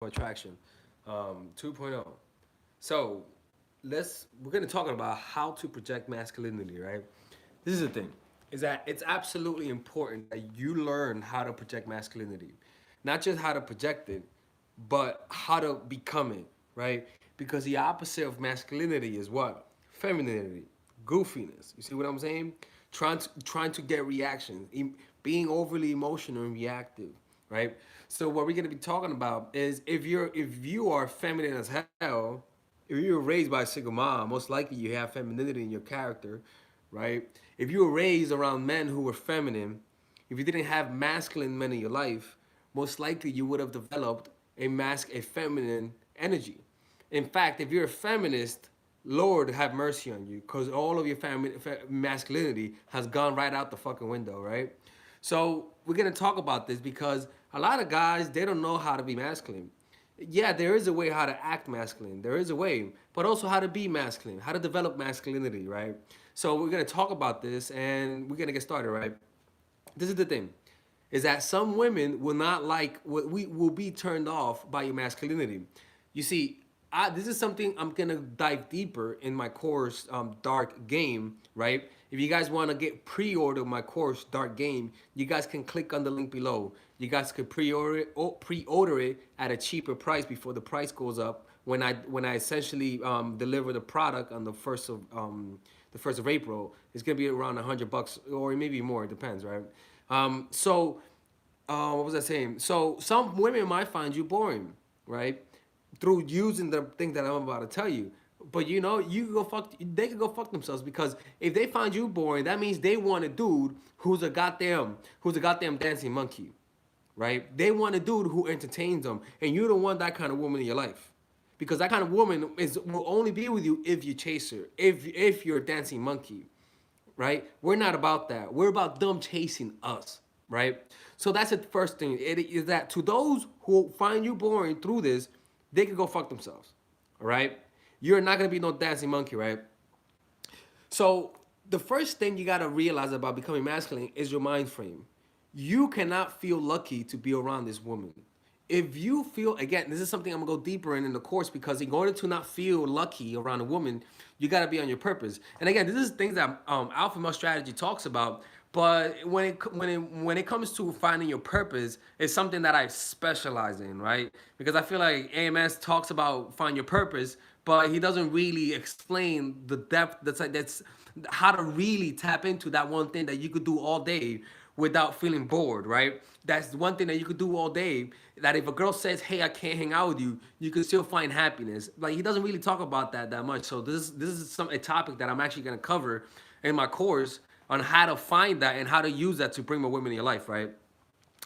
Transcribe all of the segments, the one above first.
Attraction 2.0. So we're gonna talk about how to project masculinity, right? This is the thing, is that it's absolutely important that you learn how to project masculinity. Not just how to project it, but how to become it, right? Because the opposite of masculinity is what? Femininity, goofiness. You see what I'm saying? Trying to get reactions, being overly emotional and reactive, right? So what we're gonna be talking about is if you are feminine as hell, if you were raised by a single mom, most likely you have femininity in your character, right? If you were raised around men who were feminine, if you didn't have masculine men in your life, most likely you would have developed a feminine energy. In fact, if you're a feminist, Lord have mercy on you, because all of your masculinity has gone right out the fucking window, right? So we're gonna talk about this because a lot of guys, they don't know how to be masculine. Yeah, there is a way how to act masculine. There is a way, but also how to be masculine, how to develop masculinity, right? So we're gonna talk about this and we're gonna get started, right? This is the thing, is that some women will not like what we will be turned off by your masculinity. You see, this is something I'm gonna dive deeper in my course, Dark Game, right? If you guys want to get pre-order my course, Dark Game, you guys can click on the link below. You guys could pre-order it at a cheaper price before the price goes up when I essentially deliver the product on the first of April. It's gonna be around $100 or maybe more. It depends, right? What was I saying? So some women might find you boring, right? Through using the thing that I'm about to tell you. But you can go fuck. They can go fuck themselves because if they find you boring, that means they want a dude who's a goddamn dancing monkey, right? They want a dude who entertains them, and you don't want that kind of woman in your life, because that kind of woman will only be with you if you chase her, if you're a dancing monkey, right? We're not about that. We're about them chasing us, right? So that's the first thing. It is that to those who find you boring through this, they can go fuck themselves, all right? You're not gonna be no dancing monkey, right? So the first thing you gotta realize about becoming masculine is your mind frame. You cannot feel lucky to be around this woman. If you feel, again, this is something I'm gonna go deeper in the course, because in order to not feel lucky around a woman, you gotta be on your purpose. And again, this is things that Alpha Male Strategy talks about. But when it comes to finding your purpose, it's something that I specialize in, right? Because I feel like AMS talks about find your purpose, but he doesn't really explain the depth that's how to really tap into that one thing that you could do all day without feeling bored, right? That's one thing that you could do all day. That if a girl says, "Hey, I can't hang out with you," you can still find happiness. Like, he doesn't really talk about that much. So this is a topic that I'm actually gonna cover in my course on how to find that and how to use that to bring more women in your life, right?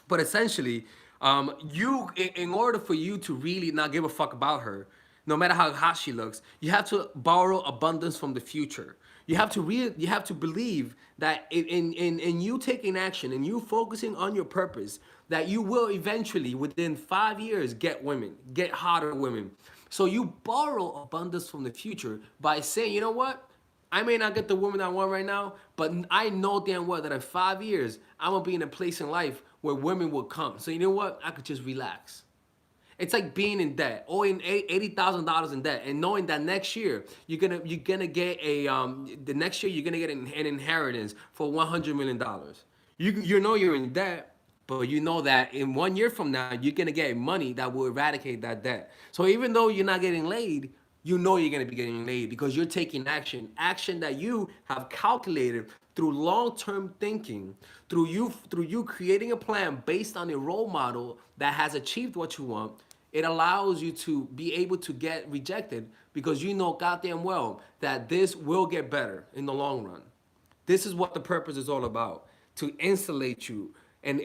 But essentially, in order for you to really not give a fuck about her, no matter how hot she looks, you have to borrow abundance from the future. You have to believe that in you taking action and you focusing on your purpose, that you will eventually, within 5 years, get women, get hotter women. So you borrow abundance from the future by saying, you know what? I may not get the woman I want right now, but I know damn well that in 5 years, I'm gonna be in a place in life where women will come. So you know what? I could just relax. It's like being in debt, or in $80,000 in debt, and knowing that next year you're gonna get the next year you're gonna get an inheritance for $100 million. You know you're in debt, but you know that in 1 year from now you're gonna get money that will eradicate that debt. So even though you're not getting laid, you know you're gonna be getting laid because you're taking action that you have calculated through long-term thinking, through you creating a plan based on a role model that has achieved what you want. It allows you to be able to get rejected because you know goddamn well that this will get better in the long run. This is what the purpose is all about, to insulate you and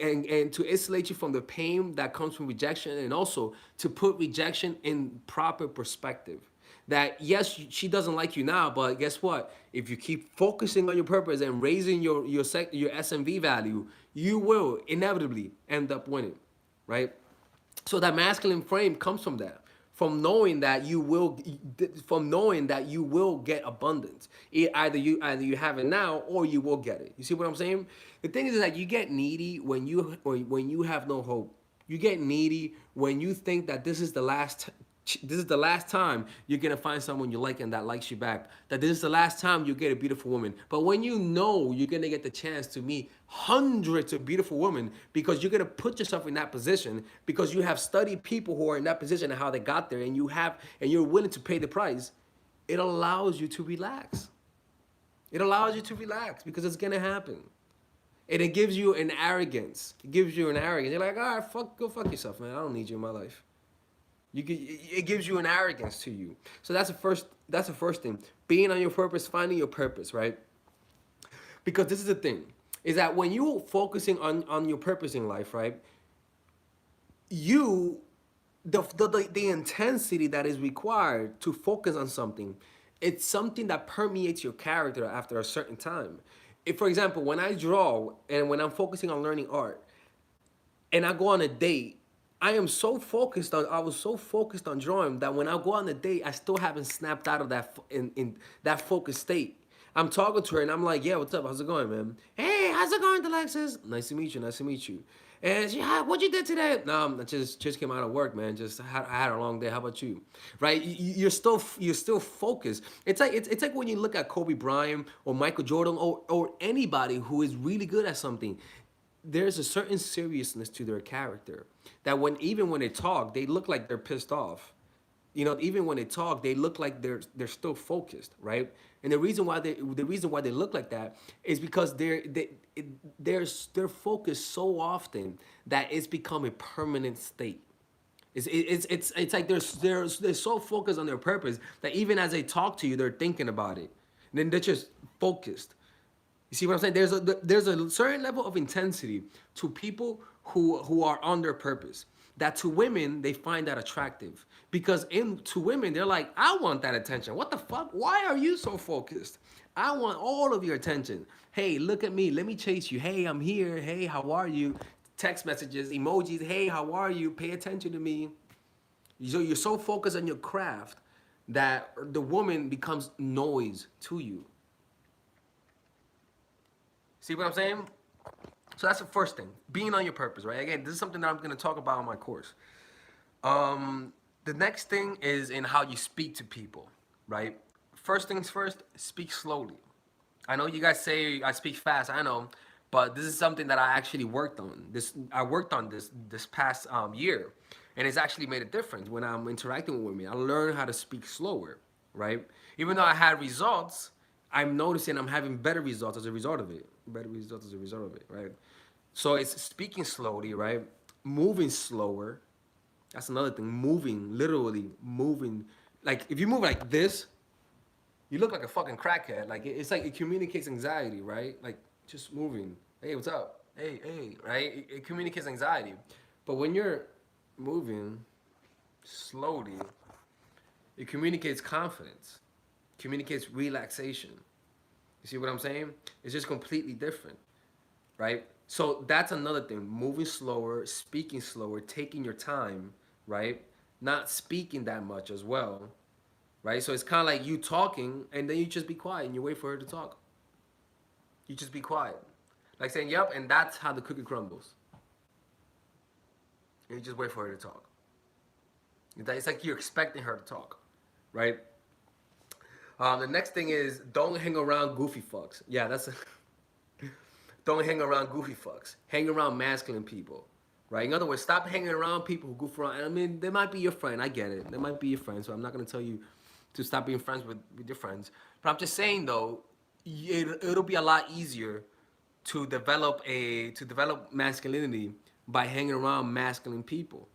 to insulate you from the pain that comes from rejection, and also to put rejection in proper perspective. That yes, she doesn't like you now, but guess what? If you keep focusing on your purpose and raising your SMV value, you will inevitably end up winning, right? So that masculine frame comes from that, from knowing that you will get abundance. Either you have it now or you will get it. You see what I'm saying? The thing is that you get needy when you have no hope. You get needy when you think that this is the last time you're gonna find someone you like and that likes you back. That this is the last time you get a beautiful woman. But when you know you're gonna get the chance to meet hundreds of beautiful women because you're gonna put yourself in that position because you have studied people who are in that position and how they got there, and you're willing to pay the price, it allows you to relax. It allows you to relax because it's gonna happen. And it gives you an arrogance. It gives you an arrogance. You're like, all right, go fuck yourself, man. I don't need you in my life. It gives you an arrogance to you. So that's the first. That's the first thing. Being on your purpose, finding your purpose, right? Because this is the thing, is that when you're focusing on your purpose in life, right? You, the intensity that is required to focus on something, it's something that permeates your character after a certain time. If, for example, when I draw and when I'm focusing on learning art, and I go on a date, I was so focused on drawing that when I go on a date, I still haven't snapped out of in that focused state. I'm talking to her and I'm like, yeah, what's up? How's it going, man? Hey, how's it going, Alexis? Nice to meet you. Nice to meet you. And she, "Hi, what you did today?" No, I just came out of work, man. I had a long day. How about you? Right? You're still focused. It's like when you look at Kobe Bryant or Michael Jordan or anybody who is really good at something, there's a certain seriousness to their character that even when they talk, they look like they're pissed off. You know, even when they talk, they look like they're still focused, right? And the reason why they look like that is because they're focused so often that it's become a permanent state. It's like they're so focused on their purpose that even as they talk to you, they're thinking about it. And then they're just focused. You see what I'm saying? There's a certain level of intensity to people who are on their purpose. That to women they find that attractive because to women they're like, I want that attention. What the fuck? Why are you so focused? I want all of your attention. Hey, look at me. Let me chase you. Hey, I'm here. Hey, how are you? Text messages, emojis. Hey, how are you? Pay attention to me. So you're so focused on your craft that the woman becomes noise to you. See what I'm saying? So that's the first thing, being on your purpose, right? Again, this is something that I'm going to talk about in my course. The next thing is in how you speak to people, right? First things first, speak slowly. I know you guys say I speak fast. I know, but this is something that I actually worked on. I worked on this past year, and it's actually made a difference when I'm interacting with women. I learned how to speak slower, right? Even though I had results, I'm noticing I'm having better results as a result of it. Better results as a result of it, right? So it's speaking slowly, right? Moving slower. That's another thing. Moving, literally moving. Like if you move like this, you look like a fucking crackhead. Like it's like it communicates anxiety, right? Like just moving. Hey, what's up? Hey, right? It communicates anxiety. But when you're moving slowly, it communicates confidence, communicates relaxation. You see what I'm saying? It's just completely different, right? So that's another thing. Moving slower, speaking slower, taking your time, right? Not speaking that much as well, right? So it's kind of like you talking and then you just be quiet and you wait for her to talk. You just be quiet. Like saying, yep, and that's how the cookie crumbles. And you just wait for her to talk. It's like you're expecting her to talk, right? The next thing is don't hang around goofy fucks. Yeah, that's a don't hang around goofy fucks. Hang around masculine people, right? In other words, stop hanging around people who goof around. I mean, they might be your friend. I get it. They might be your friend. So I'm not gonna tell you to stop being friends with your friends. But I'm just saying though, it'll be a lot easier to develop masculinity by hanging around masculine people.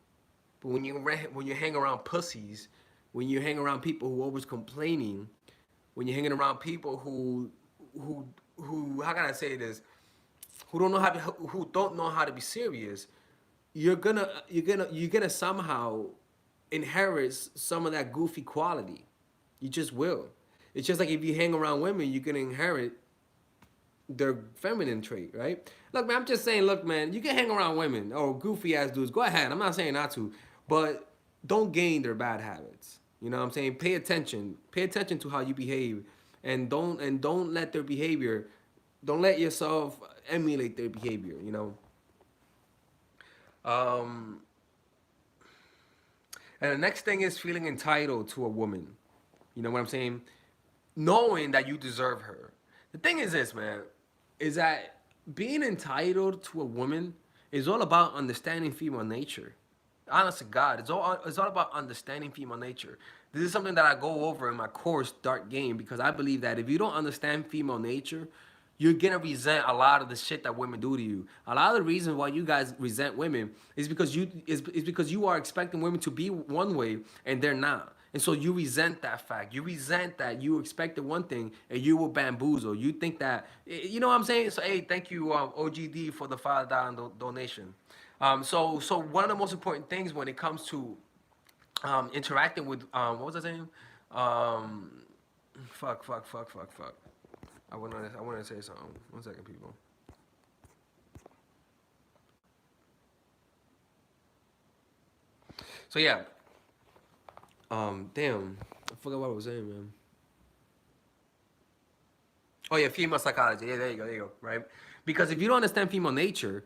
But when you hang around pussies, when you hang around people who are always complaining, when you're hanging around people who how can I say this, who don't know how to be serious, you're gonna somehow inherit some of that goofy quality. You just will. It's just like if you hang around women, you're gonna inherit their feminine trait, right? Look, man, I'm just saying, look, man, you can hang around women or goofy ass dudes. Go ahead. I'm not saying not to, but don't gain their bad habits. You know what I'm saying? Pay attention. Pay attention to how you behave, and don't let their behavior. Don't let yourself emulate their behavior. You know. Um, and the next thing is feeling entitled to a woman. You know what I'm saying? Knowing that you deserve her. The thing is this, man, is that being entitled to a woman is all about understanding female nature. Honest to God, it's all about understanding female nature. This is something that I go over in my course, Dark Game, because I believe that if you don't understand female nature, you're gonna resent a lot of the shit that women do to you. A lot of the reasons why you guys resent women is because you are expecting women to be one way and they're not. And so you resent that fact. You resent that you expected one thing and you were bamboozled. You think that, you know what I'm saying? So, hey, thank you, OGD, for the $5 donation. So one of the most important things when it comes to interacting with, what was I saying? Um, fuck. I wanna say something. 1 second, people. So yeah, damn, I forgot what I was saying, man. Oh yeah, female psychology. Yeah, there you go. Right? Because if you don't understand female nature,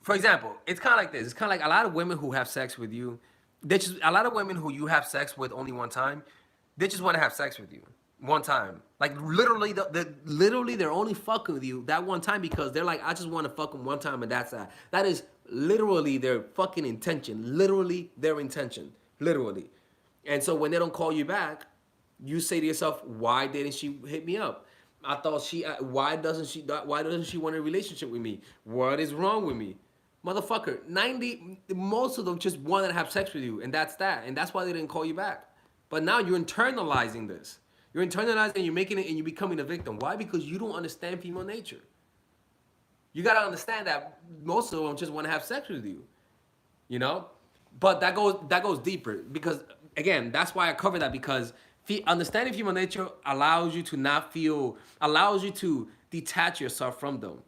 for example, it's kind of like this. It's kind of like a lot of women who have sex with you. They just a lot of women who you have sex with only one time. They just want to have sex with you one time. Like literally, literally they're only fucking with you that one time because they're like, I just want to fuck them one time and that's that. That is literally their fucking intention. Literally their intention. Literally. And so when they don't call you back, you say to yourself, why didn't she hit me up? I thought she. Why doesn't she want a relationship with me? What is wrong with me, motherfucker? 90. Most of them just want to have sex with you, and that's that. And that's why they didn't call you back. But now you're internalizing this. You're internalizing, and you're making it, and you're becoming a victim. Why? Because you don't understand female nature. You gotta understand that most of them just want to have sex with you. You know, but that goes deeper because again, that's why I cover that because understanding female nature allows you to not feel, allows you to detach yourself from them.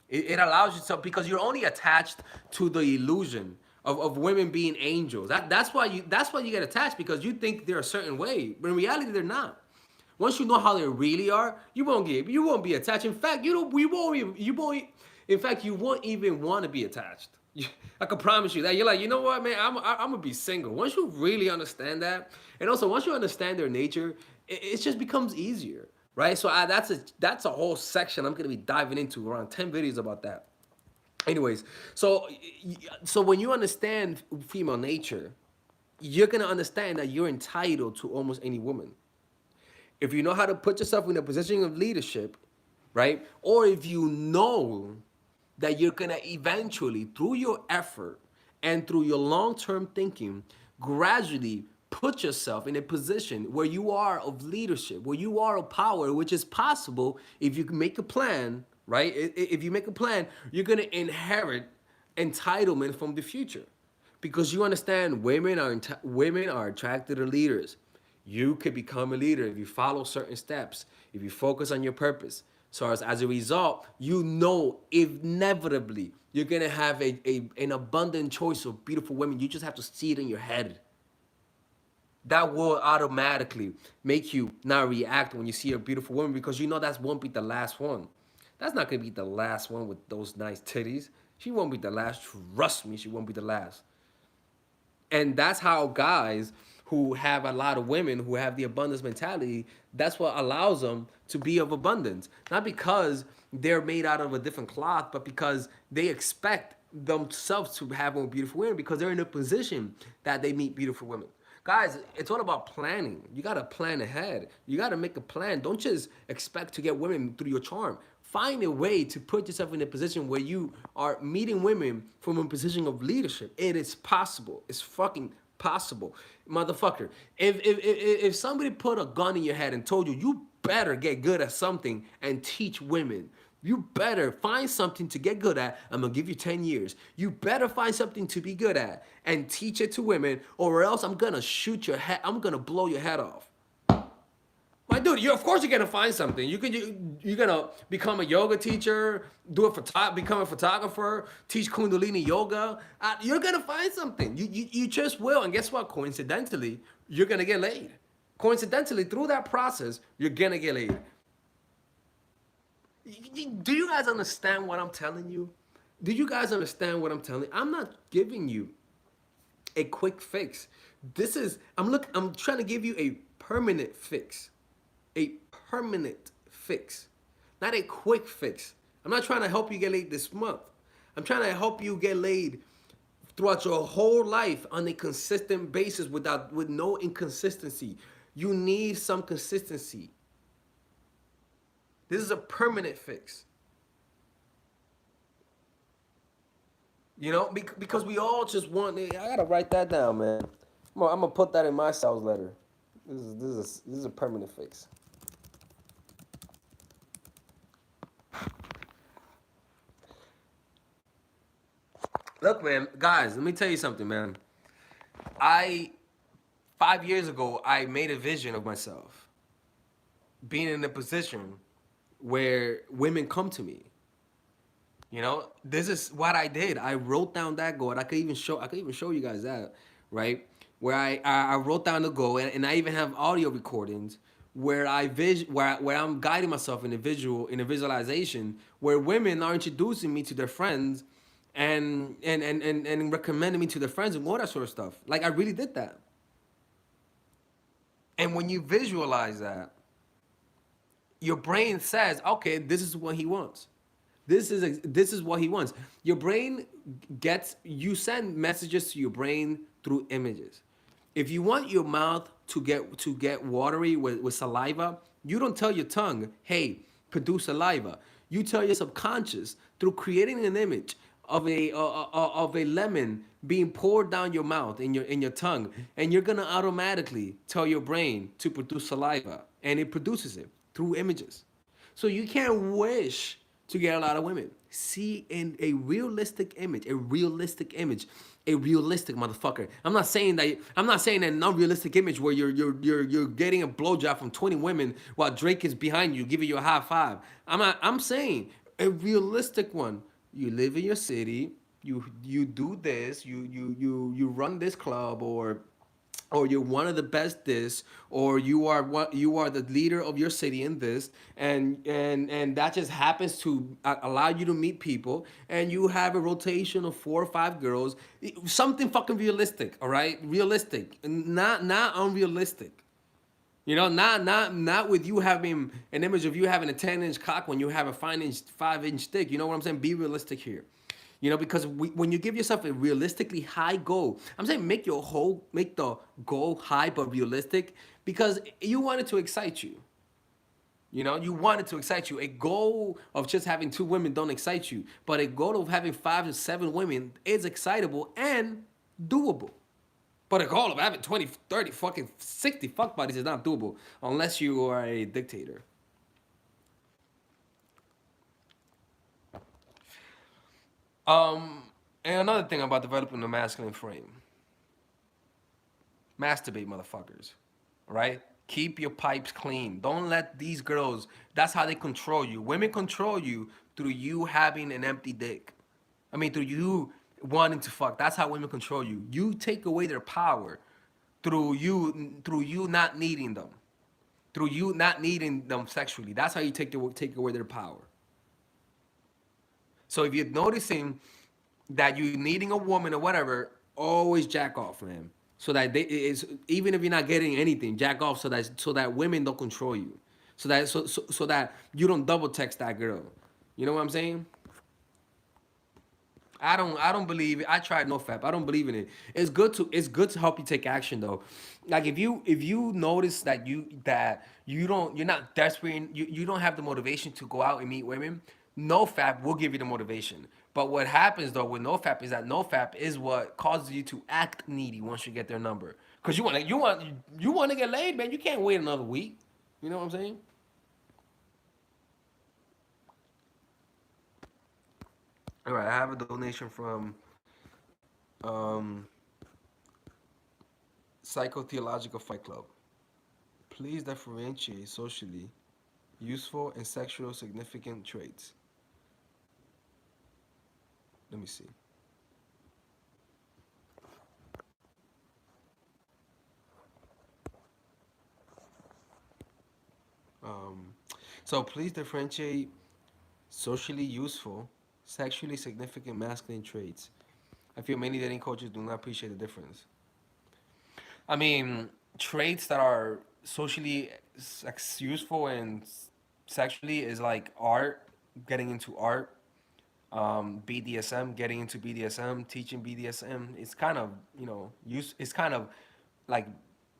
It allows you to because you're only attached to the illusion of women being angels. That's why you get attached because you think they're a certain way, but in reality they're not. Once you know how they really are, you won't be attached. In fact, you won't even want to be attached. I can promise you that. You're like, you know what, man, I'm gonna be single. Once you really understand that, and also once you understand their nature, it just becomes easier, right? So that's a whole section I'm gonna be diving into around 10 videos about that. Anyways, so when you understand female nature, you're gonna understand that you're entitled to almost any woman if you know how to put yourself in a position of leadership, right? Or if you know that you're gonna eventually, through your effort and through your long-term thinking, gradually put yourself in a position where you are of leadership, where you are of power, which is possible if you can make a plan, right? If you make a plan, you're gonna inherit entitlement from the future because you understand women are attracted to leaders. You could become a leader if you follow certain steps, if you focus on your purpose. So as a result, you know inevitably you're gonna have an abundant choice of beautiful women. You just have to see it in your head. That will automatically make you not react when you see a beautiful woman because you know that won't be the last one. That's not gonna be the last one with those nice titties. She won't be the last. Trust me, she won't be the last. And that's how guys who have a lot of women who have the abundance mentality, that's what allows them to be of abundance. Not because they're made out of a different cloth, but because they expect themselves to have more beautiful women because they're in a position that they meet beautiful women. Guys, it's all about planning. You gotta plan ahead. You gotta make a plan. Don't just expect to get women through your charm. Find a way to put yourself in a position where you are meeting women from a position of leadership. It is possible. It's fucking possible. Motherfucker, if somebody put a gun in your head and told you, you better get good at something and teach women. You better find something to get good at. I'm gonna give you 10 years. You better find something to be good at and teach it to women, or else I'm gonna shoot your head. I'm gonna blow your head off. My dude, of course you're gonna find something. You're gonna become a yoga teacher, become a photographer, teach Kundalini yoga. You're gonna find something. You just will. And guess what? Coincidentally, you're gonna get laid. Coincidentally, through that process, you're gonna get laid. Do you guys understand what I'm telling you? Do you guys understand what I'm telling? I'm not giving you a quick fix. I'm trying to give you a permanent fix. A permanent fix. Not a quick fix. I'm not trying to help you get laid this month. I'm trying to help you get laid throughout your whole life on a consistent basis with no inconsistency. You need some consistency. This is a permanent fix. You know, because we all just want. I gotta write that down, man. I'm gonna put that in my sales letter. This is a permanent fix. Look, man, guys, let me tell you something, man. I 5 years ago I made a vision of myself being in a position where women come to me. You know, this is what I did. I wrote down that goal. And I could even show you guys that, right? Where I wrote down the goal, and I even have audio recordings where where I'm guiding myself in a visualization where women are introducing me to their friends and recommending me to their friends and all that sort of stuff. Like I really did that. And when you visualize that, your brain says, okay, this is what he wants. This is what he wants. Your brain you send messages to your brain through images. If you want your mouth to get watery with saliva, you don't tell your tongue, hey, produce saliva. You tell your subconscious through creating an image of a lemon being poured down your mouth in your tongue, and you're gonna automatically tell your brain to produce saliva, and it produces it through images. So you can't wish to get a lot of women. See in a realistic image, a realistic motherfucker. I'm not saying an unrealistic image where you're getting a blowjob from 20 women while Drake is behind you giving you a high five. I'm saying a realistic one. You live in your city, you do this, you run this club, or you're one of the best this, or you are the leader of your city in this, and that just happens to allow you to meet people, and you have a rotation of 4 or 5 girls. Something fucking realistic, all right? Realistic, not unrealistic. You know, not with you having an image of you having a 10-inch cock when you have a 5-inch dick. You know what I'm saying? Be realistic here. You know, because when you give yourself a realistically high goal, I'm saying make the goal high but realistic, because you want it to excite you. You know, you want it to excite you. A goal of just having 2 women don't excite you, but a goal of having 5 to 7 women is excitable and doable. But a goal of having 20, 30, fucking 60 fuck buddies is not doable unless you are a dictator. Um, and another thing about developing the masculine frame: masturbate, motherfuckers. Right? Keep your pipes clean. Don't let these girls. That's how they control you. Women control you through you having an empty dick. I mean, through you wanting to fuck. That's how women control you. You take away their power through you not needing them, through you not needing them sexually. That's how you take away their power. So if you're noticing that you're needing a woman or whatever, always jack off, man. So that even if you're not getting anything, jack off so that women don't control you. So that you don't double text that girl. You know what I'm saying? I don't believe it. I tried NoFap. I don't believe in it. It's good to help you take action though. Like if you notice that you're not desperate, you don't have the motivation to go out and meet women. NoFap will give you the motivation. But what happens though with NoFap is that NoFap is what causes you to act needy once you get their number. Cause you want to get laid, man. You can't wait another week. You know what I'm saying? All right, I have a donation from um Psychotheological Fight Club. Please differentiate socially useful and sexual significant traits. Let me see. Um, so please differentiate socially useful, Sexually significant masculine traits. I feel many dating coaches do not appreciate the difference. I mean, traits that are socially useful and sexually is like art, getting into art, BDSM, getting into BDSM, teaching BDSM. It's kind of, it's kind of like,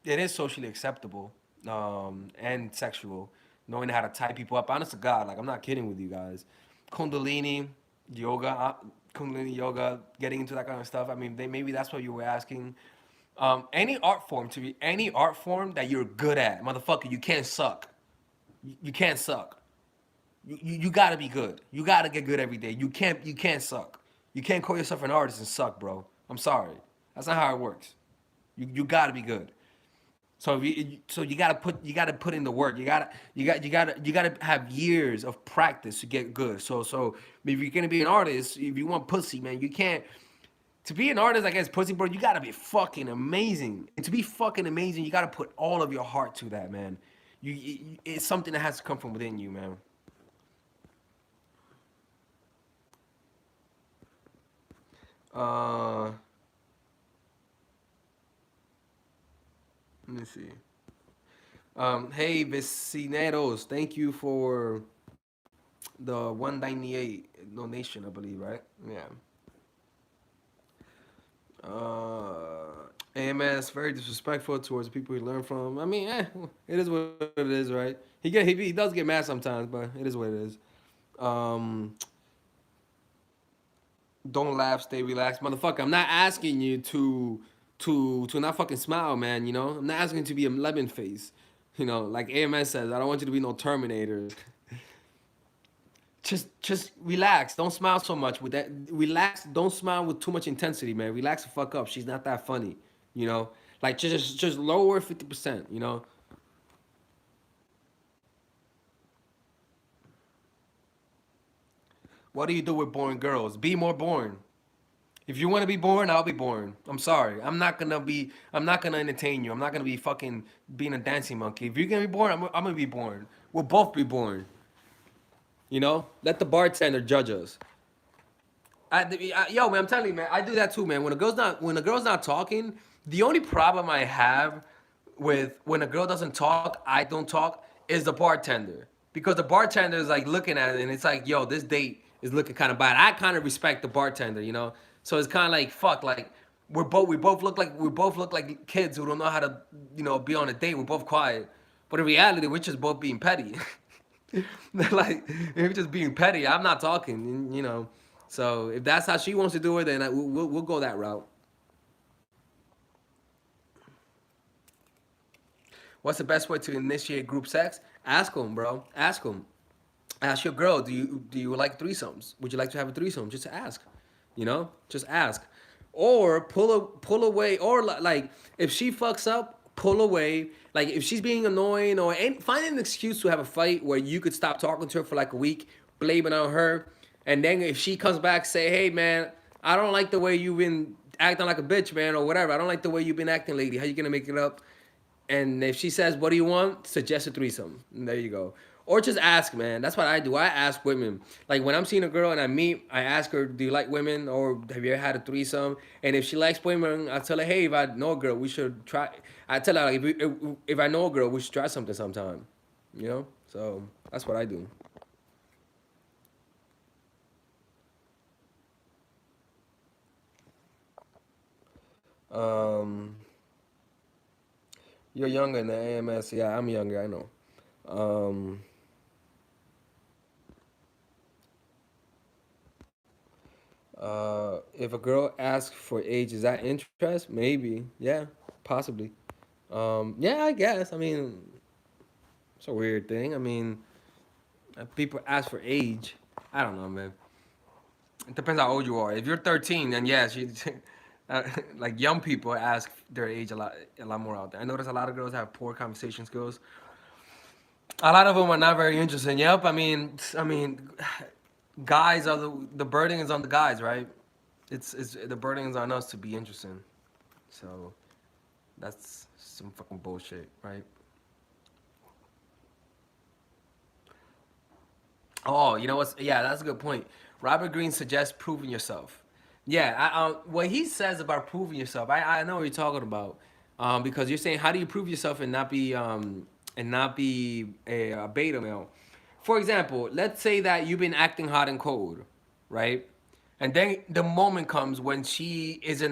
it is socially acceptable, and sexual, knowing how to tie people up. Honest to God, like, I'm not kidding with you guys. Kundalini yoga, Kundalini yoga, getting into that kind of stuff. I mean, maybe that's what you were asking. Any art form, to be any art form that you're good at, motherfucker, you can't suck. You can't suck. You gotta be good. You gotta get good every day. You can't suck. You can't call yourself an artist and suck, bro. I'm sorry. That's not how it works. You gotta be good. So you gotta put in the work. You gotta have years of practice to get good. So if you're gonna be an artist, if you want pussy, man, you can't. To be an artist, I guess, pussy, bro, you gotta be fucking amazing. And to be fucking amazing, you gotta put all of your heart to that, man. It's something that has to come from within you, man. Uh, Let me see. Hey, Vecineros, thank you for the 198 donation, I believe, right? Yeah. AMS very disrespectful towards the people he learned from. I mean, it is what it is, right? He does get mad sometimes, but it is what it is. Um, don't laugh, stay relaxed, motherfucker. I'm not asking you to not fucking smile, man. I'm not asking you to be a lemon face. Like AMS says, I don't want you to be no Terminator. Just relax. Don't smile so much with that. Relax. Don't smile with too much intensity, man. Relax the fuck up. She's not that funny. You know, like just lower 50%. What do you do with boring girls? Be more boring. If you want to be boring, I'll be boring. I'm sorry. I'm not gonna be. I'm not gonna entertain you. I'm not gonna be fucking being a dancing monkey. If you're gonna be boring, I'm gonna be boring. We'll both be boring. Let the bartender judge us. Yo, man, I'm telling you, man, I do that too, man. When a girl's not talking, the only problem I have with when a girl doesn't talk, I don't talk, is the bartender. Because the bartender is like looking at it and it's like, yo, this date is looking kind of bad. I kind of respect the bartender. So it's kind of like, fuck, like we both look like kids who don't know how to, be on a date. We're both quiet, but in reality, we're just both being petty. Like, if just being petty, I'm not talking. So if that's how she wants to do it, then we'll go that route. What's the best way to initiate group sex? Ask them, bro. Ask them. Ask your girl, do you like threesomes? Would you like to have a threesome? Just ask. Just ask. Or pull away. Or like, if she fucks up, pull away. Like, if she's being annoying, or find an excuse to have a fight where you could stop talking to her for like a week, blame it on her, and then if she comes back, say, hey man, I don't like the way you've been acting like a bitch, man, or whatever. I don't like the way you've been acting lately. How you gonna make it up? And if she says, "What do you want?" Suggest a threesome. And there you go. Or just ask, man. That's what I do. I ask women. Like, when I'm seeing a girl and I meet, I ask her, "Do you like women?" Or, "Have you ever had a threesome?" And if she likes women, I tell her, "Hey, if I know a girl, we should try." I tell her, like, if I know a girl, we should try something sometime. So that's what I do. Um, you're younger than the AMS. Yeah, I'm younger. I know. Um, if a girl asks for age, is that interest? Maybe. Yeah, possibly. Yeah, I guess. I mean, it's a weird thing. I mean, people ask for age. I don't know, man. It depends how old you are. If you're 13, then yes, uh, like, young people ask their age a lot more out there. I notice a lot of girls have poor conversation skills. A lot of them are not very interesting. Yep. I mean, guys are the burden is on the guys, right? It's the burden is on us to be interesting. So that's some fucking bullshit, right? Oh, you know what's? Yeah, that's a good point. Robert Greene suggests proving yourself. Yeah, what he says about proving yourself, I know what you're talking about. Because you're saying, how do you prove yourself and not be a beta male? For example, let's say that you've been acting hot and cold, right? And then the moment comes when she is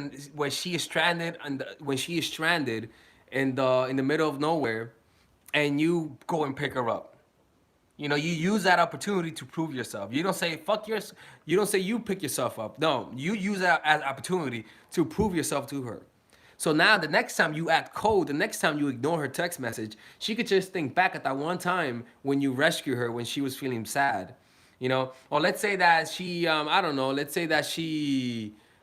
stranded, and when she is stranded in the middle of nowhere, and you go and pick her up. You know, you use that opportunity to prove yourself. You don't say fuck your. You don't say you pick yourself up. No, you use that as opportunity to prove yourself to her. So now the next time you act cold, the next time you ignore her text message, she could just think back at that one time when you rescued her when she was feeling sad, you know. Or let's say that she, I don't know. Let's say that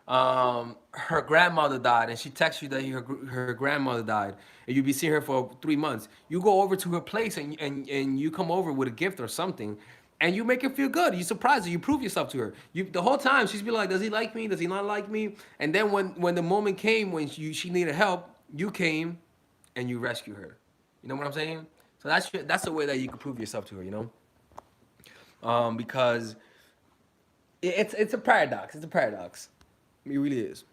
her grandmother died, and she texts you that her grandmother died, and you be seeing her for 3 months. You go over to her place, and you come over with a gift or something, and you make her feel good. You surprise her. You prove yourself to her. You the whole time she's be like, does he like me? Does he not like me? And then when the moment came when she needed help, you came, and you rescue her. You know what I'm saying? So that's the way that you can prove yourself to her. You know, because it's a paradox. It's a paradox. It really is.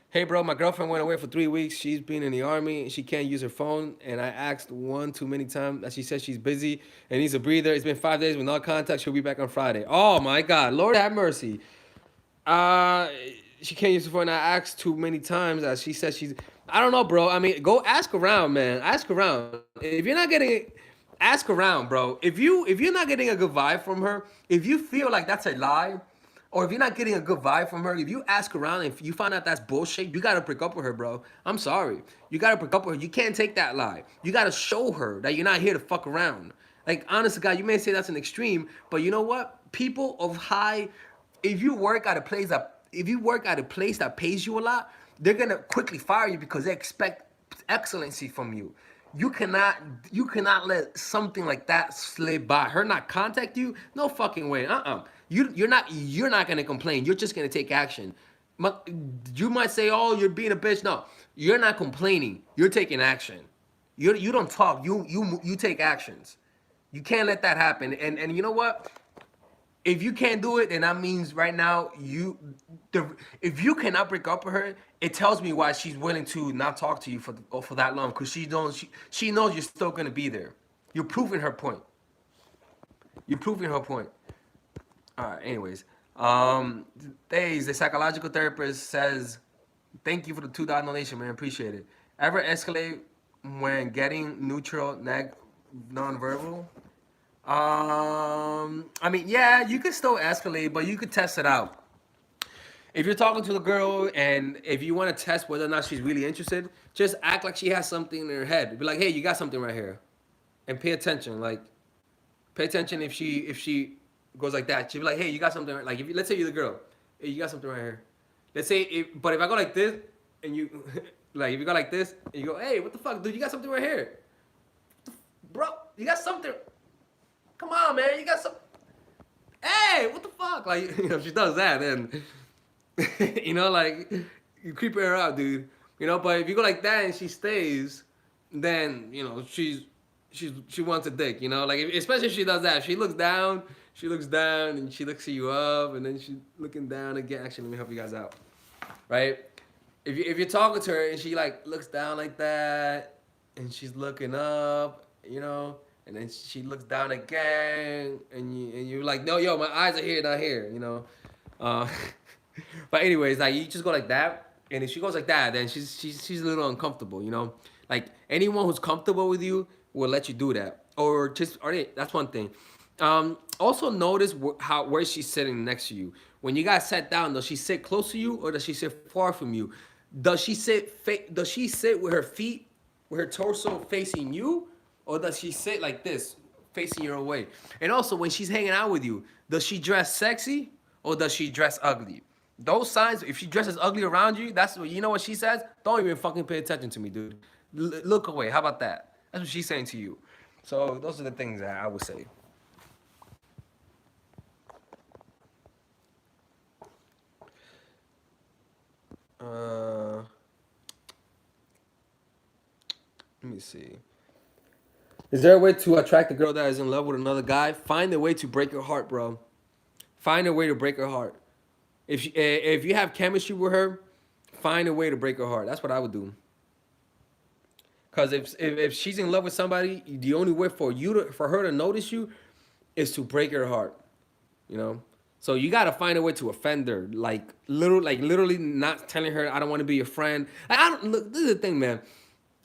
Hey, bro, my girlfriend went away for 3 weeks. She's been in the army. She can't use her phone. And I asked one too many times that she said she's busy and needs a breather. It's been 5 days with no contact. She'll be back on Friday. Oh, my God. Lord have mercy. Uh, she can't use her phone. I asked too many times that she said she's. I don't know, bro. I mean, go ask around, man. Ask around. If you're not getting it, ask around, bro. If you're not getting a good vibe from her, if you feel like that's a lie, or if you're not getting a good vibe from her, if you ask around and if you find out that's bullshit, you gotta break up with her, bro. I'm sorry. You gotta break up with her. You can't take that lie. You gotta show her that you're not here to fuck around. Like, honest to God, you may say that's an extreme, but you know what? People of high, if you work at a place that pays you a lot, they're gonna quickly fire you because they expect excellency from you. You cannot you cannot let something like that slip by. Her not contact you? No fucking way. You're not gonna complain. You're just gonna take action. You might say, "Oh, you're being a bitch." No, you're not complaining. You're taking action. You don't talk. You take actions. You can't let that happen. And you know what? If you can't do it, then that means right now if you cannot break up with her, it tells me why she's willing to not talk to you for that long, because she knows you're still gonna be there. You're proving her point. You're proving her point. All right. Anyways, Days, the psychological therapist says, "Thank you for the $2 donation, man. Appreciate it. Ever escalate when getting neutral, nonverbal? I mean, yeah, you can still escalate, but you could test it out. If you're talking to the girl and if you want to test whether or not she's really interested, just act like she has something in her head. Be like, hey, you got something right here, and pay attention. Like, pay attention if she goes like that. She'll be like, hey, you got something. Like, if let's say you're the girl, hey, you got something right here. Let's say, but if I go like this and you, like, if you go like this and you go, hey, what the fuck, dude, you got something right here, bro, you got something. Come on, man, you got some. Hey, what the fuck? Like, if she does that, then like, you creep her out, dude. But if you go like that and she stays, then she wants a dick. Like, especially if she does that. If she looks down, and she looks you up, and then she looking down again. Actually, let me help you guys out, right? If you're talking to her and she like looks down like that, and she's looking up, and then she looks down again, and you're like, no, yo, my eyes are here, not here. Uh, but anyways, like, you just go like that, and if she goes like that, then she's a little uncomfortable. Like, anyone who's comfortable with you will let you do that, that's one thing. Also notice where she's sitting next to you. When you guys sat down, does she sit close to you or does she sit far from you? Does she sit with her feet, with her torso facing you, or does she sit like this, facing your way? And also, when she's hanging out with you, does she dress sexy or does she dress ugly? Those signs, if she dresses ugly around you, that's what, what she says. Don't even fucking pay attention to me, dude. Look away. How about that? That's what she's saying to you. So those are the things that I would say. Uh, Let me see. Is there a way to attract a girl that is in love with another guy? Find a way to break her heart, bro. Find a way to break her heart. If you have chemistry with her, find a way to break her heart. That's what I would do. Cause if she's in love with somebody, the only way for her to notice you is to break her heart. You know. So you gotta find a way to offend her, literally not telling her I don't want to be your friend. I don't look. This is the thing, man.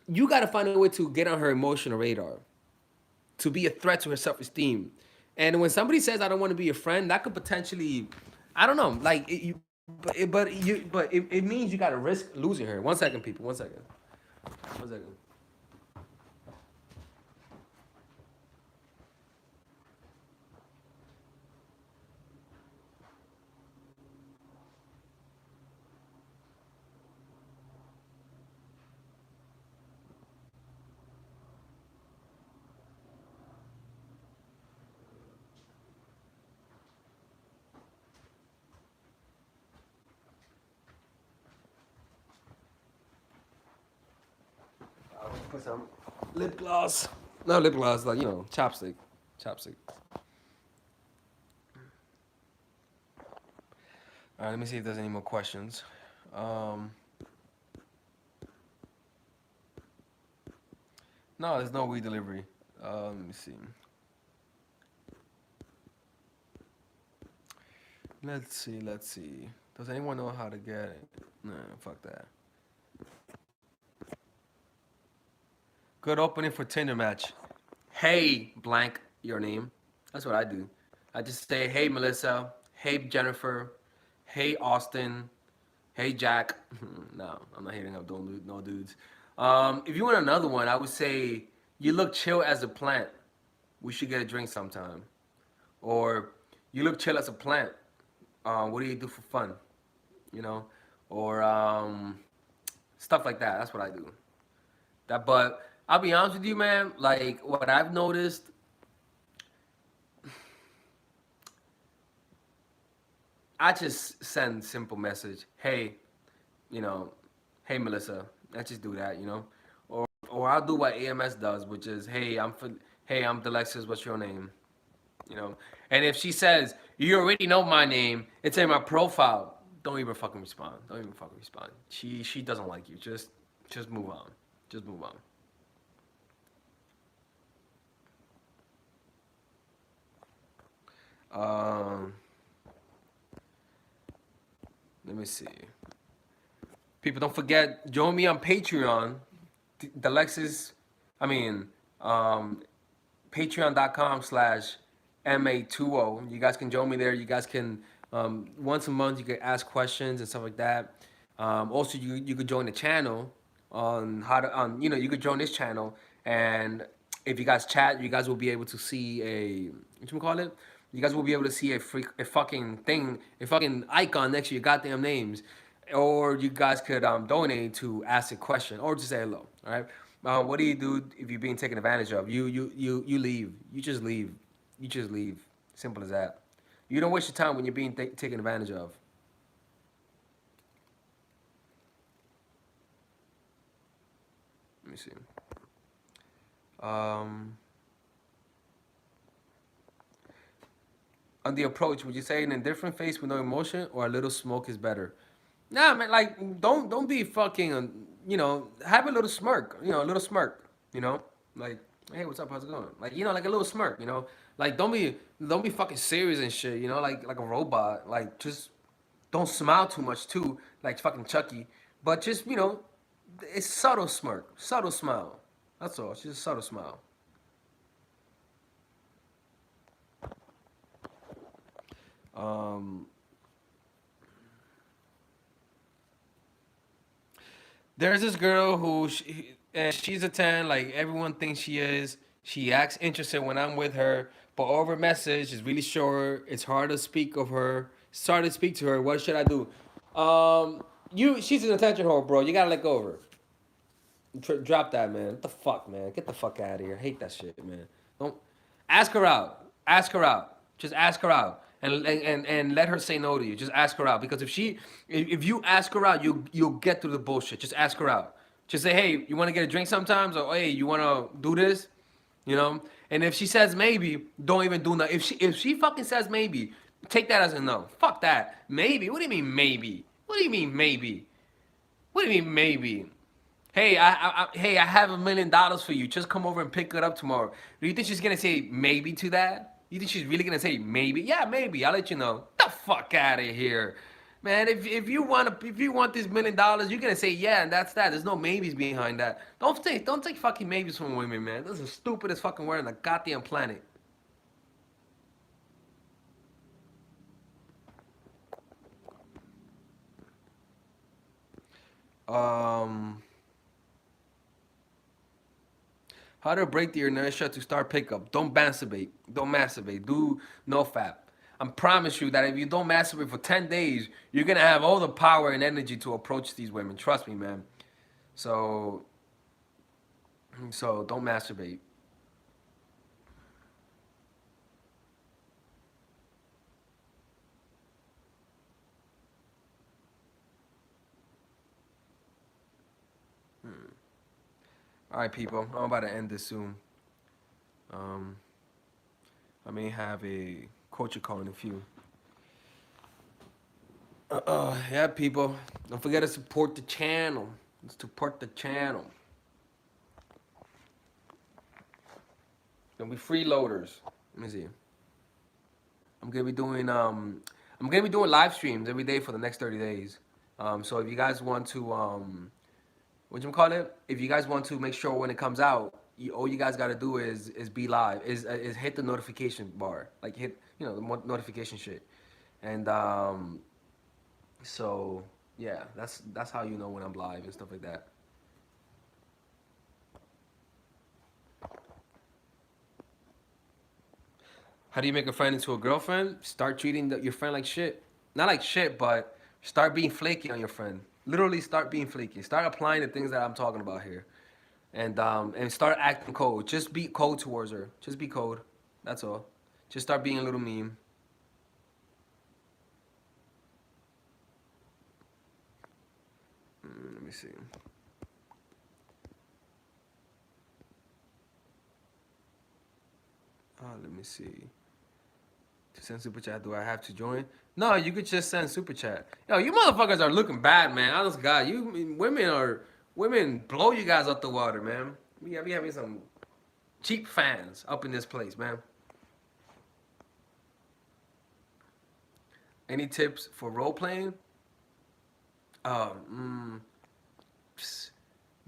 You gotta find a way to get on her emotional radar, to be a threat to her self-esteem. And when somebody says I don't want to be your friend, that could potentially, I don't know, it means you gotta risk losing her. 1 second, people. 1 second. 1 second. I'll put some lip gloss. No lip gloss, like chapstick, chapstick. All right, let me see if there's any more questions. Um, no, there's no weed delivery. Let me see. Let's see. Let's see. Does anyone know how to get it? Nah, fuck that. Good opening for Tinder match. Hey, blank your name. That's what I do. I just say, hey, Melissa. Hey, Jennifer. Hey, Austin. Hey, Jack. No, I'm not hitting up no dudes. If you want another one, I would say, you look chill as a plant. We should get a drink sometime. Or, you look chill as a plant. What do you do for fun? You know? Or, stuff like that. That's what I do. But I'll be honest with you, man. Like what I've noticed, I just send simple message. Hey, you know, hey Melissa. I just do that, or I'll do what AMS does, which is, hey, I'm Delexis. What's your name? You know. And if she says you already know my name, it's in my profile. Don't even fucking respond. Don't even fucking respond. She doesn't like you. Just move on. Just move on. Let me see. People, don't forget, join me on Patreon. The Lexus, I mean, patreon.com/MA20. You guys can join me there. You guys can, once a month, you can ask questions and stuff like that. Also, you could join the channel on how to, you could join this channel. And if you guys chat, you guys will be able to see what you call it? You guys will be able to see a fucking thing, a fucking icon next to your goddamn names. Or you guys could donate to ask a question or just say hello. All right. What do you do if you're being taken advantage of? You leave. You just leave. You just leave. Simple as that. You don't waste your time when you're being taken advantage of. Let me see. Um, on the approach, would you say an indifferent face with no emotion or a little smoke is better? Nah, man, like don't be fucking, have a little smirk, a little smirk, like, hey, what's up, how's it going? Like, like a little smirk, like don't be fucking serious and shit, like a robot, like just don't smile too much too, like fucking Chucky, but just it's subtle smirk, subtle smile, that's all, it's just a subtle smile. Um, There's this girl and she's a 10, like everyone thinks she is. She acts interested when I'm with her, but over message is really short. It's hard to speak of her. It's hard to speak to her. What should I do? She's an attention whore, bro. You gotta let go of her. Drop that, man. What the fuck, man? Get the fuck out of here. I hate that shit, man. Don't ask her out. Ask her out. Just ask her out, and let her say no to you. Just ask her out, because if you ask her out, you'll get through the bullshit. Just ask her out. Just say, hey, you want to get a drink sometimes, or hey, you want to do this? You know? And if she says maybe, don't even do nothing. If she fucking says maybe, take that as a no. Fuck that. Maybe. What do you mean maybe? What do you mean maybe? What do you mean maybe? Hey, I have $1 million for you. Just come over and pick it up tomorrow. Do you think she's gonna say maybe to that? You think she's really gonna say maybe? Yeah, maybe. I'll let you know. The fuck out of here, man. If you want this $1 million, you're gonna say yeah, and that's that. There's no maybes behind that. Don't take fucking maybes from women, man. This is the stupidest fucking word on the goddamn planet. Um. How to break the inertia to start pickup. Don't masturbate. Don't masturbate. Do no fap. I promise you that if you don't masturbate for 10 days, you're going to have all the power and energy to approach these women. Trust me, man. So, so don't masturbate. All right, people. I'm about to end this soon. Um, I may have a culture call in a few. Yeah, people. Don't forget to support the channel. Support the channel. Don't be freeloaders. Let me see. I'm gonna be doing I'm gonna be doing live streams every day for the next 30 days. So if you guys want to what you call it? If you guys want to make sure when it comes out, all you guys gotta do is be live, is hit the notification bar, like hit the notification shit, and so yeah, that's how you know when I'm live and stuff like that. How do you make a friend into a girlfriend? Start treating your friend like shit. Not like shit, but start being flaky on your friend. Literally start being flaky. Start applying the things that I'm talking about here. And start acting cold. Just be cold towards her. Just be cold. That's all. Just start being a little meme. Let me see. Let me see. To send super chat, do I have to join? No, you could just send super chat. Yo, you motherfuckers are looking bad, man. Honest God, women blow you guys up the water, man. We having some cheap fans up in this place, man. Any tips for role playing? Um,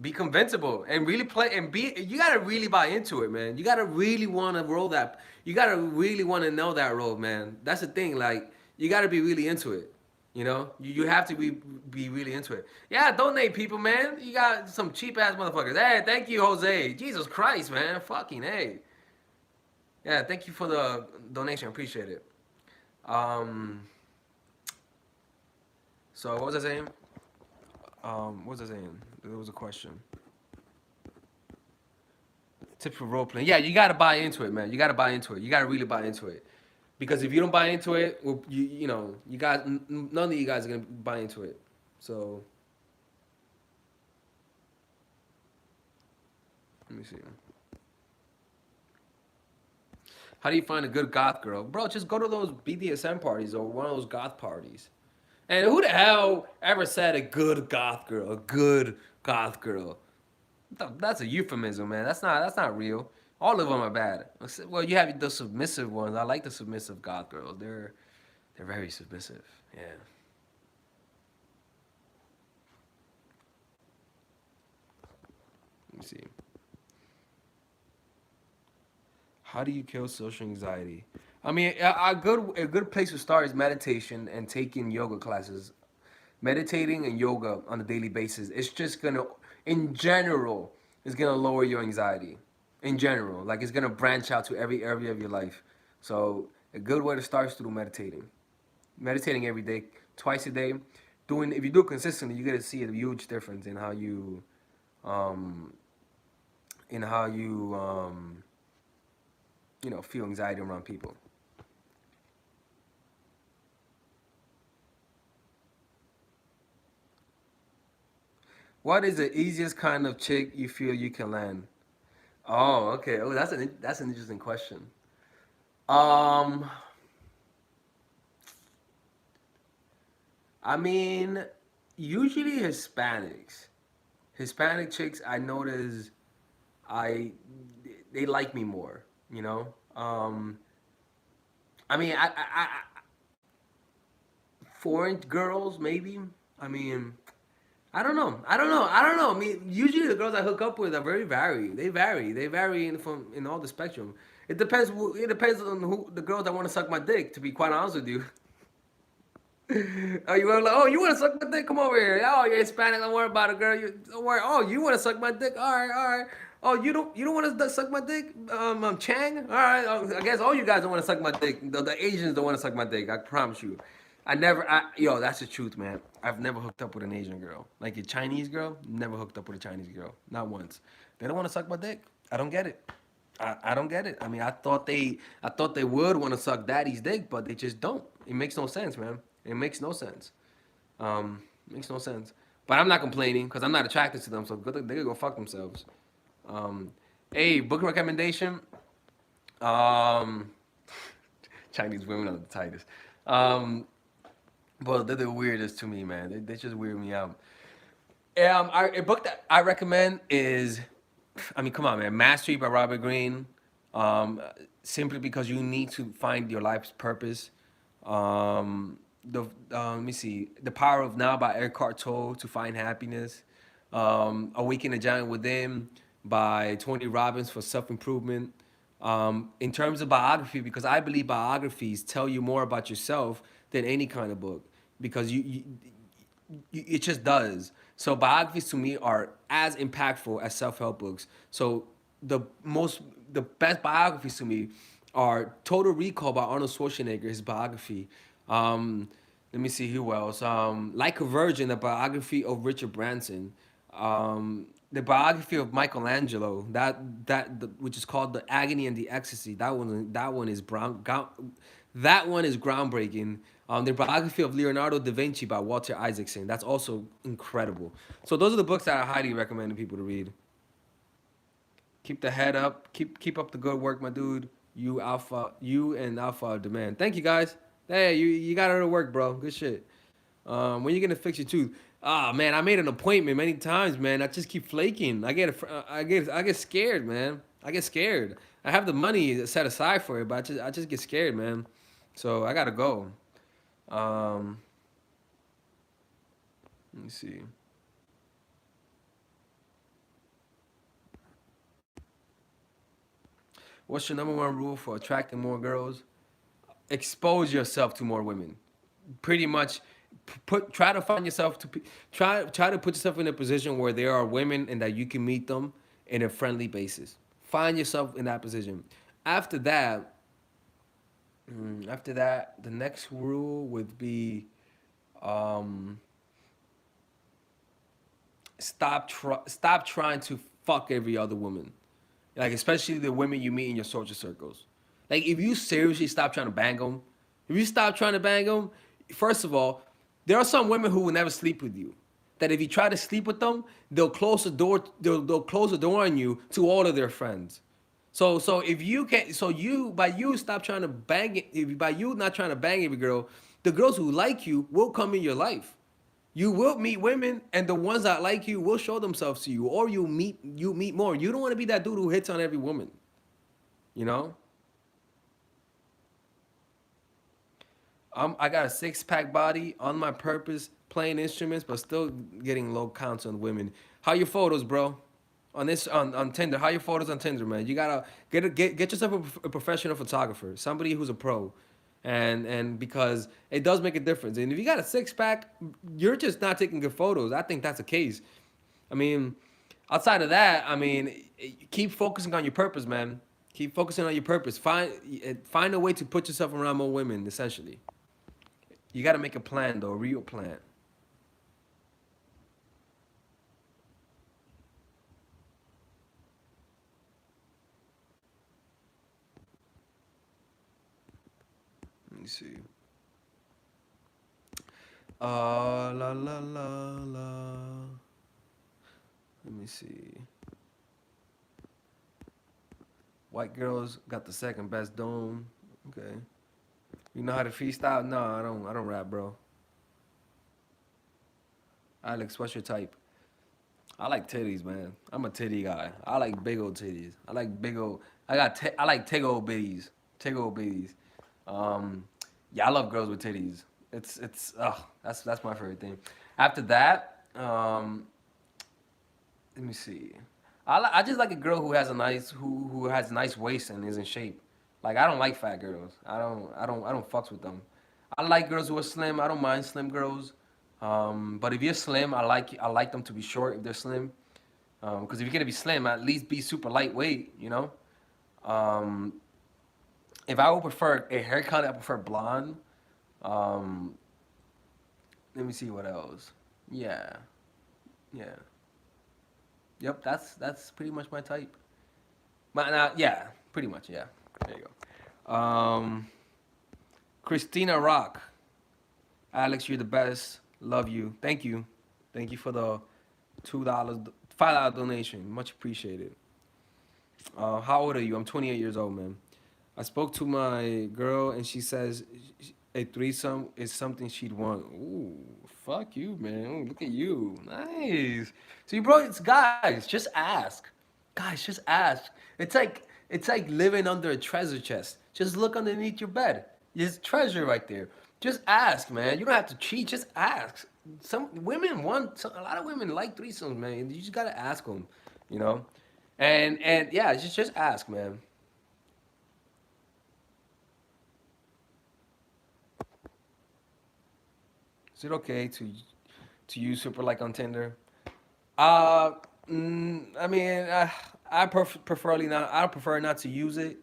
be convincible and really play and be. You gotta really buy into it, man. You gotta really want to roll that. You gotta really want to know that role, man. That's the thing. Like you gotta be really into it. You have to be really into it. Yeah, donate people, man. You got some cheap ass motherfuckers. Hey, thank you, Jose. Jesus Christ, man. Fucking hey. Yeah, thank you for the donation. Appreciate it. Um, so what was I saying? What was I saying? There was a question. Tips for role playing. Yeah, you gotta buy into it, man. You gotta buy into it. You gotta really buy into it. Because if you don't buy into it, well, you guys, none of you guys are gonna buy into it. So let me see. How do you find a good goth girl, bro? Just go to those BDSM parties or one of those goth parties. And who the hell ever said a good goth girl? A good goth girl. That's a euphemism, man. That's not real. All of them are bad. Well, you have the submissive ones. I like the submissive goth girls. They're very submissive. Yeah. Let me see. How do you kill social anxiety? I mean, a good place to start is meditation and taking yoga classes. Meditating and yoga on a daily basis. It's just gonna, in general, it's gonna lower your anxiety. In general, like it's gonna branch out to every area of your life. So a good way to start is through meditating. Meditating every day, twice a day. If you do it consistently, you're gonna see a huge difference um, in how you feel anxiety around people. What is the easiest kind of chick you feel you can land? Oh, okay. Oh, that's an interesting question. Um, I mean, usually Hispanics. Hispanic chicks, I notice I they like me more. You know. I mean, foreign girls maybe. I mean, I don't know. I don't know. I don't know. I mean, usually the girls I hook up with are very varied. They vary. They vary in all the spectrum. It depends. It depends on who the girls that want to suck my dick. To be quite honest with you. Oh, you want oh, you want to suck my dick? Come over here. Oh, you're Hispanic. Don't worry about it, girl. You don't worry. Oh, you want to suck my dick? All right, all right. Oh, you don't want to suck my dick? Chang. All right. I guess all you guys don't want to suck my dick. The Asians don't want to suck my dick. I promise you. Yo, that's the truth, man. I've never hooked up with an Asian girl. Like a Chinese girl, never hooked up with a Chinese girl. Not once. They don't want to suck my dick. I don't get it. I don't get it. I mean, I thought they would want to suck daddy's dick, but they just don't. It makes no sense, man. It makes no sense. Makes no sense. But I'm not complaining because I'm not attracted to them, so good, they could go fuck themselves. Um, hey, book recommendation. Um, Chinese women are the tightest. Um, but they're the weirdest to me, man. They just weird me out. A book that I recommend is, I mean, come on, man, Mastery by Robert Greene. Um, Simply because you need to find your life's purpose. Let me see, The Power of Now by Eckhart Tolle to find happiness. Awaken the Giant Within by Tony Robbins for self improvement. In terms of biography, because I believe biographies tell you more about yourself than any kind of book, because it just does. So biographies to me are as impactful as self-help books. So the most the best biographies to me are Total Recall by Arnold Schwarzenegger, his biography. Um, Let me see who else. Like a Virgin, the biography of Richard Branson. The biography of Michelangelo, which is called The Agony and the Ecstasy. That one is that one is groundbreaking. The biography of Leonardo da Vinci by Walter Isaacson. That's also incredible. So those are the books that I highly recommend to people to read. Keep the head up. Keep up the good work, my dude. You and Alpha are the man. Thank you guys. Hey, you got to work, bro. Good shit. When you gonna fix your tooth? Ah, man, I made an appointment many times, man. I just keep flaking. I get scared, man. I get scared. I have the money set aside for it, but I just get scared, man. So I gotta go. Um, Let me see. What's your number one rule for attracting more girls? Expose yourself to more women. Pretty much, try to find yourself try to put yourself in a position where there are women and that you can meet them in a friendly basis. Find yourself in that position. After that, the next rule would be um, stop trying to fuck every other woman. Like especially the women you meet in your social circles. Like if you seriously stop trying to bang them, if you stop trying to bang them, first of all, there are some women who will never sleep with you. That if you try to sleep with them, they'll close the door. They'll close the door on you to all of their friends. So if you can, so you by you stop trying to bang it. If by you not trying to bang every girl, the girls who like you will come in your life. You will meet women, and the ones that like you will show themselves to you, or you meet more. You don't want to be that dude who hits on every woman. You know. I got a six-pack body on my purpose, playing instruments, but still getting low counts on women. How your photos, bro? On Tinder. How your photos on Tinder, man? You gotta get yourself a professional photographer, somebody who's a pro, and because it does make a difference. And if you got a six-pack, you're just not taking good photos. I think that's the case. I mean, outside of that, I mean, keep focusing on your purpose, man. Keep focusing on your purpose. Find a way to put yourself around more women. Essentially, you got to make a plan, though, a real plan. Let me see. La la la la. Let me see. White girls got the second best dome. Okay. You know how to freestyle? No, I don't. I don't rap, bro. Alex, what's your type? I like titties, man. I'm a titty guy. I like big old titties. I like big old. I like tig old bitties. Tig old bitties. Um, yeah, I love girls with titties. It's that's my favorite thing. After that, let me see. I just like a girl who has a nice who has a nice waist and is in shape. Like I don't like fat girls. I don't fucks with them. I like girls who are slim. I don't mind slim girls. But if you're slim, I like them to be short if they're slim. Because if you're gonna be slim, at least be super lightweight. You know. Um, if I would prefer a haircut, I prefer blonde. Um, let me see what else. Yeah, yeah, yep. That's pretty much my type. Yeah, pretty much. Yeah. There you go. Christina Rock. Alex, you're the best. Love you. Thank you for the $2, $5 donation. Much appreciated. How old are you? I'm 28 years old, man. I spoke to my girl and she says a threesome is something she'd want. Ooh, fuck you, man. Ooh, look at you. Nice. See, bro, it's guys, just ask. Guys, just ask. It's like living under a treasure chest. Just look underneath your bed. There's treasure right there. Just ask, man. You don't have to cheat. Just ask. A lot of women like threesomes, man. You just gotta ask them, you know. And yeah, just ask, man. Is it okay to use super like on Tinder? Uh, I mean, preferably not. I prefer not to use it.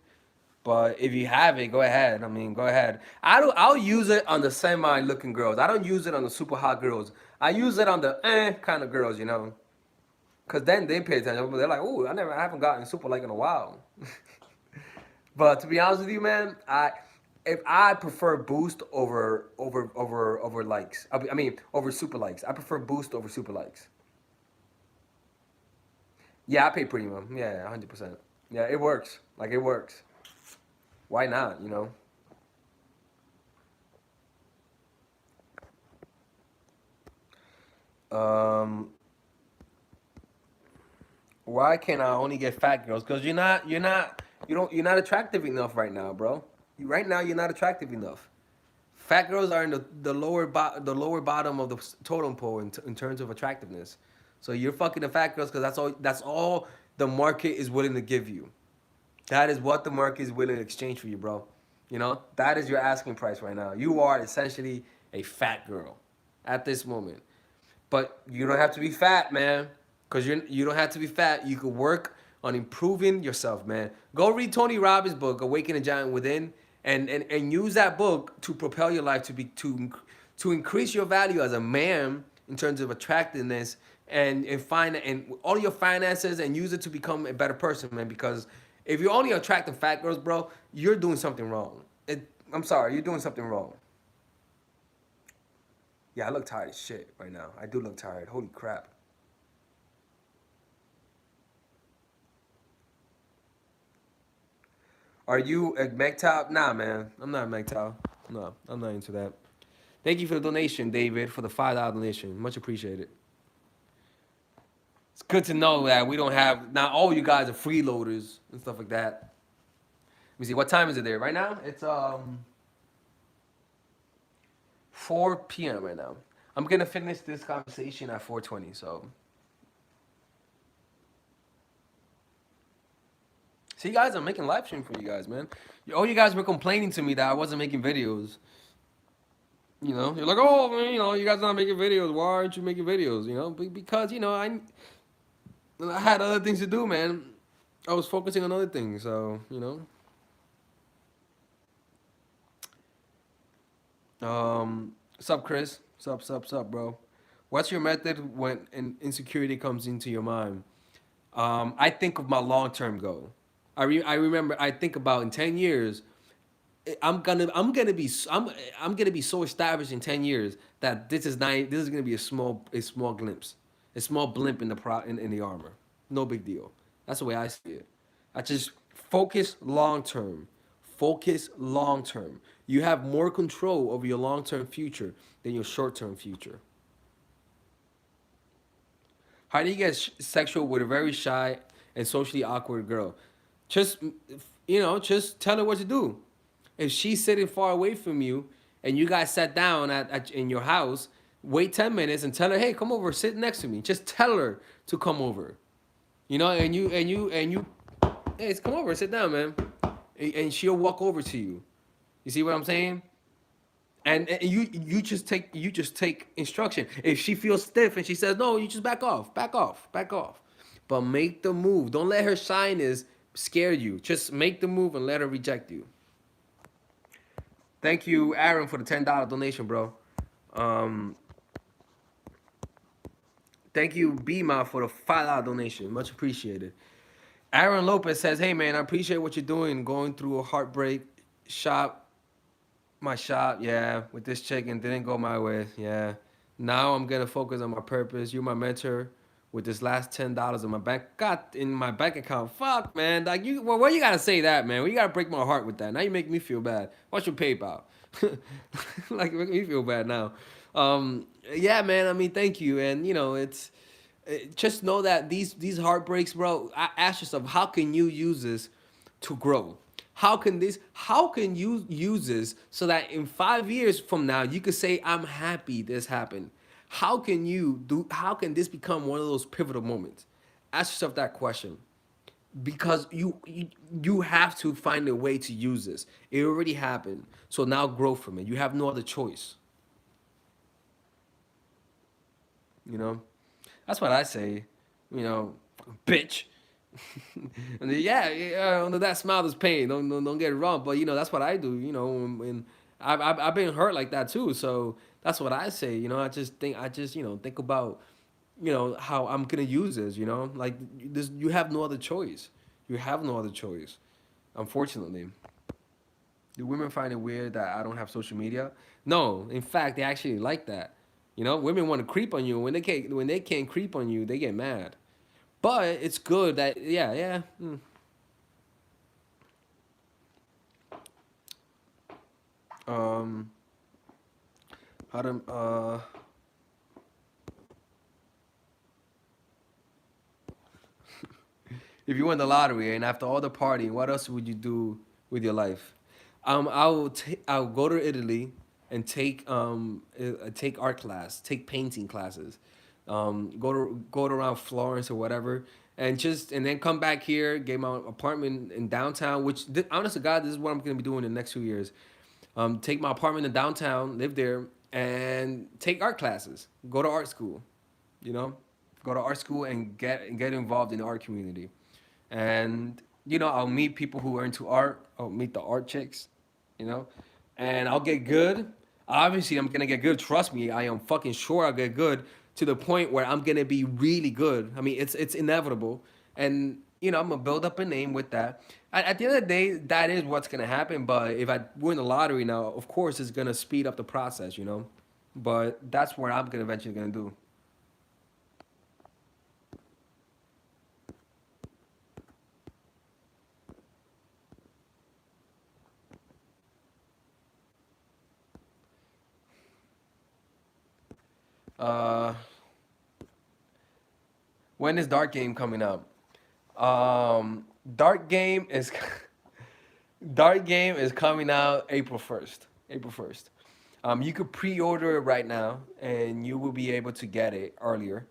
But if you have it, go ahead. I mean, go ahead. I'll use it on the semi looking girls. I don't use it on the super hot girls. I use it on the kind of girls, you know. Cause then they pay attention. They're like, oh, I haven't gotten super like in a while. But to be honest with you, man, if I prefer boost over likes. I mean over super likes. I prefer boost over super likes. Yeah, I pay premium. Yeah, 100%. Yeah, it works. Like it works. Why not? You know. Um, why can't I only get fat girls? Cause you're not attractive enough right now, bro. Right now you're not attractive enough. Fat girls are in the lower bottom of the totem pole in terms of attractiveness. So you're fucking the fat girls because that's all the market is willing to give you. That is what the market is willing to exchange for you, bro. You know that is your asking price right now. You are essentially a fat girl at this moment. But you don't have to be fat, man. Cause you don't have to be fat. You can work on improving yourself, man. Go read Tony Robbins' book, Awaken the Giant Within, and use that book to propel your life to increase your value as a man in terms of attractiveness and find and all your finances and use it to become a better person, man. Because if you're only attracting fat girls, bro, you're doing something wrong. I'm sorry, you're doing something wrong. Yeah, I look tired as shit right now. I do look tired. Holy crap. Are you a MGTOW? Nah, man. I'm not a MGTOW. No, I'm not into that. Thank you for the donation, David, for the $5 donation. Much appreciated. It's good to know that we don't have, not all you guys are freeloaders and stuff like that. Let me see, what time is it there? Right now? It's 4 p.m. right now. I'm gonna finish this conversation at 4:20, so. See, guys, I'm making live stream for you guys, man. All you guys were complaining to me that I wasn't making videos. You know, you're like, oh, man, you know, you guys not making videos. Why aren't you making videos? You know, because you know, I had other things to do, man. I was focusing on other things, so you know. Sup, Chris? Sup, bro? What's your method when an insecurity comes into your mind? I think of my long-term goal. I remember I think about in 10 years. I'm gonna be so established in 10 years that this is gonna be a small glimpse, a small blimp in the in the armor. No big deal. That's the way I see it. I just Focus long term. Focus long term. You have more control over your long term future than your short term future. How do you get sexual with a very shy and socially awkward girl? Just, just tell her what to do. If she's sitting far away from you and you guys sat down in your house, wait 10 minutes and tell her, hey, come over, sit next to me. Just tell her to come over. And you, hey, come over, sit down, man. And she'll walk over to you. You see what I'm saying? And you just take instruction. If she feels stiff and she says no, you just back off, back off, back off. But make the move. Don't let her shyness scare you. Just make the move and let her reject you. Thank you, Aaron, for the $10 donation, bro. Um, Thank you, Bima, for the $5 donation. Much appreciated. Aaron Lopez says, "Hey man, I appreciate what you're doing. Going through a heartbreak. Shop my shop, yeah, with this chick and didn't go my way. Yeah. Now I'm gonna focus on my purpose. You're my mentor with this last $10 in my bank got in my bank account. Fuck man. Like you well, why you gotta say that, man? Well, you gotta break my heart with that. Now you make me feel bad. What's your PayPal? Like make me feel bad now. Yeah, man, I mean thank you. And just know that these heartbreaks, bro, ask yourself, how can you use this to grow? How can you use this so that in 5 years from now you could say, I'm happy this happened? How can this become one of those pivotal moments? Ask yourself that question. Because you have to find a way to use this. It already happened. So now grow from it. You have no other choice. You know? That's what I say. Bitch. And yeah, under that smile there's pain. Don't get it wrong, but that's what I do. And I've been hurt like that too. So that's what I say. I just think about how I'm gonna use this. Like this, you have no other choice. You have no other choice. Unfortunately, do women find it weird that I don't have social media? No, in fact, they actually like that. Women want to creep on you. When they can't creep on you, they get mad. But it's good that yeah, yeah. Um, how to if you win the lottery and after all the partying, what else would you do with your life? I'll go to Italy and take art class, take painting classes, go to around Florence or whatever, and then come back here, get my apartment in downtown. Which honest to God, this is what I'm gonna be doing in the next 2 years. Take my apartment in downtown, live there, and take art classes. Go to art school, you know, go to art school and get involved in the art community. And I'll meet people who are into art. I'll meet the art chicks, you know, and I'll get good. Obviously, I'm gonna get good. Trust me, I am fucking sure I'll get good to the point where I'm gonna be really good. I mean, it's inevitable, and I'm gonna build up a name with that. At the end of the day, that is what's gonna happen. But if I win the lottery now, of course, it's gonna speed up the process. But that's what I'm gonna eventually gonna do. Uh, when is Dark Game coming out? Dark Game is Dark Game is coming out April 1st. April 1st. You could pre-order it right now, and you will be able to get it earlier.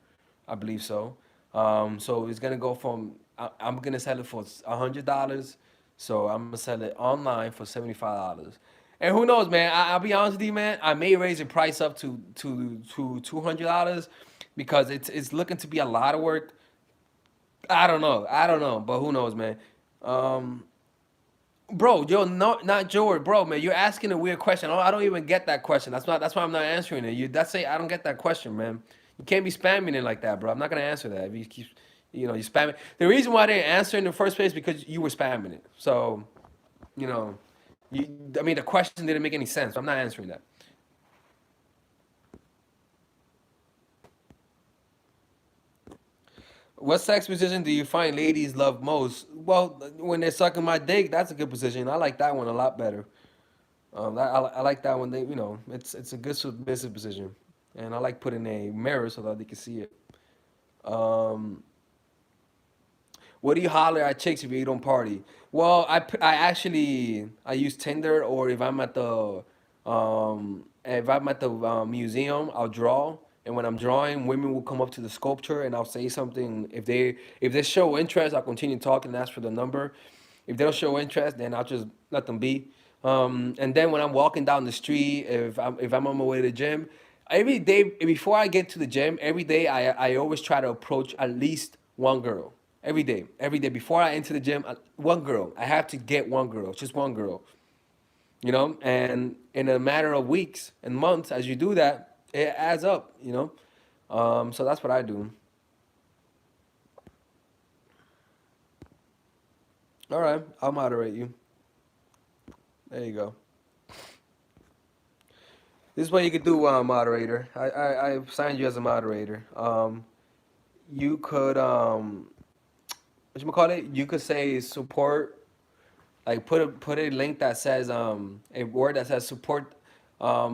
I believe so. So it's gonna go from I'm gonna sell it for $100. So I'm gonna sell it online for $75. And who knows, man? I'll be honest with you, man. I may raise the price up to $200 because it's looking to be a lot of work. I don't know. I don't know, but who knows, man? Um, Bro, yo, no, not George, bro, man. You're asking a weird question. I don't even get that question. That's why I'm not answering it. That's say I don't get that question, man. You can't be spamming it like that, bro. I'm not gonna answer that if you keep, you spamming. The reason why I didn't answer in the first place is because you were spamming it. So, you know, I mean, the question didn't make any sense. So I'm not answering that. What sex position do you find ladies love most? well, when they're sucking my dick, that's a good position. I like that one a lot better. I like that one. They, it's a good submissive position, and I like putting a mirror so that they can see it. Um, what do you holler at chicks if you don't party? Well, I actually I use Tinder, or if I'm at the museum, I'll draw. And when I'm drawing, women will come up to the sculpture and I'll say something. If they show interest, I'll continue talking and ask for the number. If they don't show interest, then I'll just let them be. And then when I'm walking down the street, if I'm on my way to the gym, every day before I get to the gym, every day I always try to approach at least one girl. Every day before I enter the gym, one girl. I have to get one girl, just one girl. And in a matter of weeks and months, as you do that, it adds up. So that's what I do. All right, I'll moderate you. There you go. This is what you could do, moderator. I signed you as a moderator. You could what you call it? You could say support, like put a link that says a word that says support,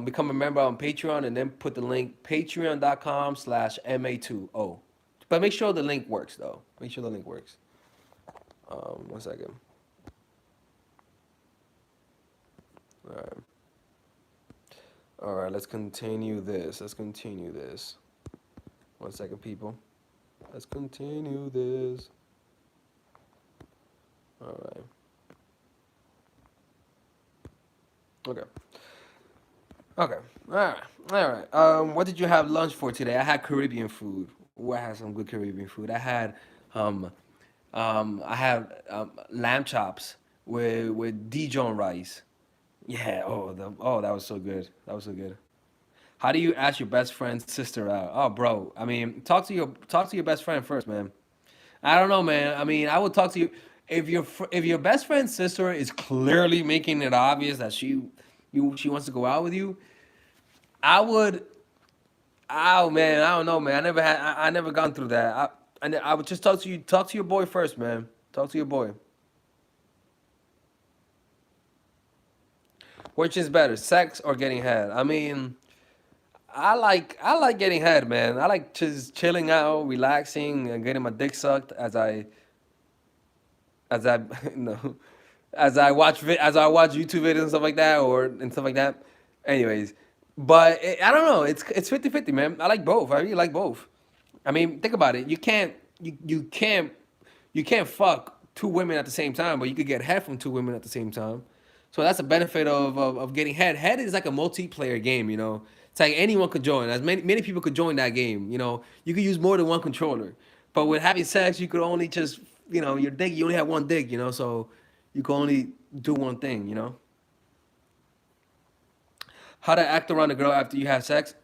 become a member on Patreon, and then put the link patreon.com/ma2o. But make sure the link works though. Make sure the link works. 1 second. All right. All right. Let's continue this. Let's continue this. 1 second, people. Let's continue this. All right. Okay. Okay. All right. All right. What did you have lunch for today? I had Caribbean food. Ooh, I had some good Caribbean food. Um, I had lamb chops with Dijon rice. Yeah. Oh, that was so good. That was so good. How do you ask your best friend's sister out? Oh, bro. I mean, talk to your best friend first, man. I don't know, man. I mean, I would talk to you if your best friend's sister is clearly making it obvious that she wants to go out with you. I would. Oh man, I don't know, man. I never gone through that. I would just talk to you. Talk to your boy first, man. Talk to your boy. Which is better, sex or getting head? I mean, I like getting head, man. I like just chilling out, relaxing, and getting my dick sucked as I you know as I watch YouTube videos and stuff like that, and stuff like that. Anyways, but I don't know. It's 50-50, man. I like both. I really like both. I mean, think about it. You can't fuck two women at the same time, but you could get head from two women at the same time. So that's a benefit of getting head. Head is like a multiplayer game. It's like anyone could join. As many people could join that game. You could use more than one controller. But with having sex, you could only just, your dick, you only have one dick. So you can only do one thing. How to act around a girl after you have sex?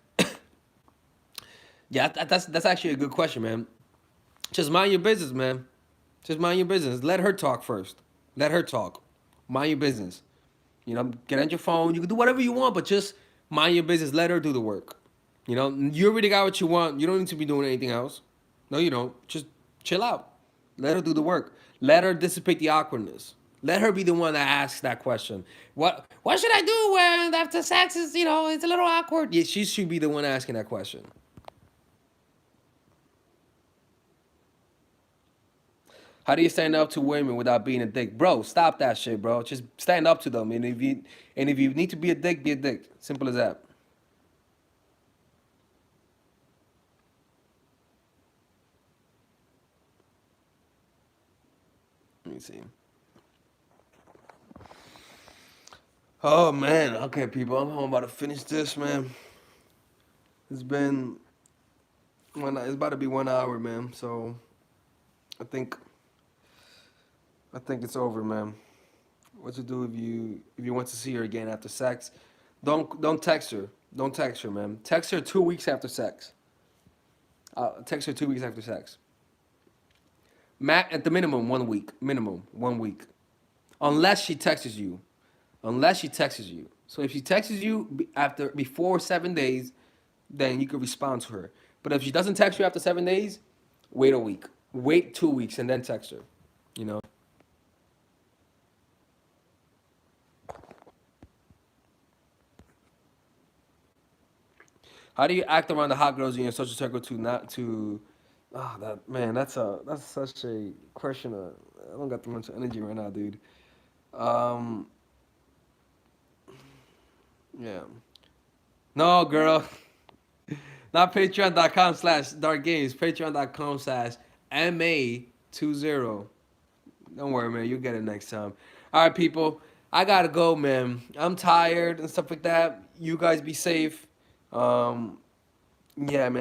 Yeah, that's actually a good question, man. Just mind your business, man. Just mind your business. Let her talk first. Let her talk. Mind your business. Get on your phone. You can do whatever you want, but just mind your business. Let her do the work. You already got what you want. You don't need to be doing anything else. No, you don't. Just chill out. Let her do the work. Let her dissipate the awkwardness. Let her be the one that asks that question. What should I do when after sex is it's a little awkward? Yeah, she should be the one asking that question. How do you stand up to women without being a dick, bro? Stop that shit, bro. Just stand up to them, and if you need to be a dick, be a dick. Simple as that. Let me see. Oh man, okay, people. I'm about to finish this, man. It's been it's about to be 1 hour, man. So I think I think it's over, man. What to do if you want to see her again after sex? Don't text her. Don't text her, man. Text her 2 weeks after sex. Text her 2 weeks after sex. At the minimum 1 week. Minimum 1 week. Unless she texts you. Unless she texts you. So if she texts you before 7 days, then you can respond to her. But if she doesn't text you after 7 days, wait a week. Wait 2 weeks and then text her. You know. How do you act around the hot girls in your social circle to not to? Oh, that man, that's such a question. I don't got too much energy right now, dude. Um, yeah. No, girl. Not patreon.com/dark games. Patreon.com/MA20. Don't worry, man. You'll get it next time. All right, people. I gotta go, man. I'm tired and stuff like that. You guys be safe. Um, yeah, man.